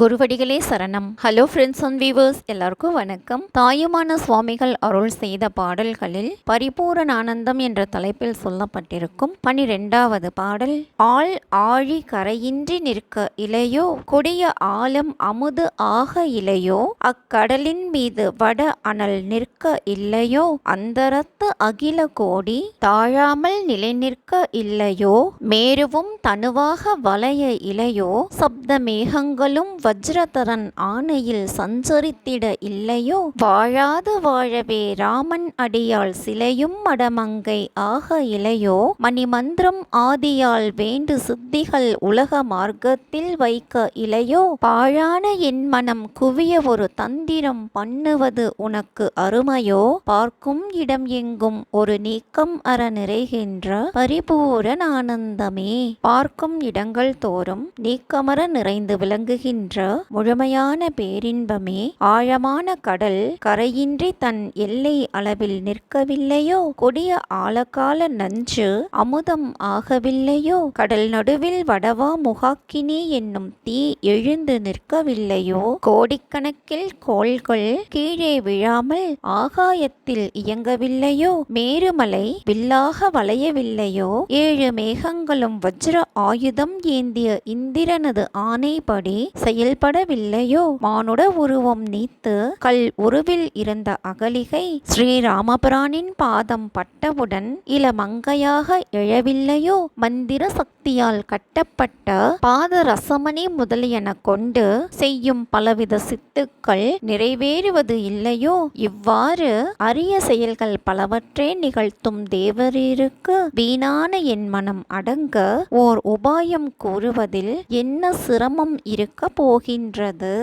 குருவடிகளே சரணம். Hello friends and viewers, எல்லாருக்கும் வணக்கம். தாயுமான சுவாமிகள் அருள் செய்த பாடல்களில் பரிபூரண ஆனந்தம் என்ற தலைப்பில் சொல்லப்பட்டிருக்கும் 12வது பாடல். ஆள் ஆழி கரையின்றி நிற்க இலையோ, கொடிய ஆலம் அமுது ஆக இலையோ, அக்கடலின் மீது வட அனல் நிற்க இல்லையோ, அந்தரத்து அகில கோடி தாழாமல் நிலை நிற்க இல்லையோ, மேருவும் தனுவாக வளைய இலையோ, சப்த மேகங்களும் வஜ்ரதரன் ஆணையில் சஞ்சரித்திட இல்லையோ, வாழாது வாழவே ராமன் அடியால் சிலையும் மடமங்கை ஆக இலையோ, மணிமந்திரம் ஆதியால் வேண்டு சித்திகள் உலக மார்க்கத்தில் வைக்க இலையோ, பாழான என் மனம் குவிய ஒரு தந்திரம் பண்ணுவது உனக்கு அருமையோ, பார்க்கும் இடம் எங்கும் ஒரு நீக்கம் அற நிறைகின்ற பரிபூரண ஆனந்தமே. பார்க்கும் இடங்கள் தோறும் நீக்கமர நிறைந்து விளங்குகின்ற முழுமையான பேரின்பமே. ஆழமான கடல் கரையின்றி தன் எல்லை அளவில் நிற்கவில்லையோ, கொடிய ஆழகால நஞ்சு அமுதம் ஆகவில்லையோ, கடல் நடுவில் வடவா முகாக்கினி என்னும் தீ எழுந்து நிற்கவில்லையோ, கோடிக்கணக்கில் கோள்கள் கீழே விழாமல் ஆகாயத்தில் இயங்கவில்லையோ, மேருமலை வில்லாக வளையவில்லையோ, 7 மேகங்களும் வஜ்ர ஆயுதம் ஏந்திய இந்திரனது ஆணைப்படி செயல்படவில்லையோ, மானுட உருவம் நீத்து கல் உருவில் இருந்த அகலிகை ஸ்ரீராமபிரானின் பாதம் பட்டவுடன் இளமங்கையாக எழவில்லையோ, மந்திர சக்தியால் கட்டப்பட்ட பாத ரசமணி முதலியன கொண்டு செய்யும் பலவித சித்துக்கள் நிறைவேறுவது இல்லையோ, இவ்வாறு அரிய செயல்கள் பலவற்றை நிகழ்த்தும் தேவரீருக்கு வீணான என் மனம் அடங்க ஓர் உபாயம் கூறுவதில் என்ன சிரமம் இருக்க போகின்றது.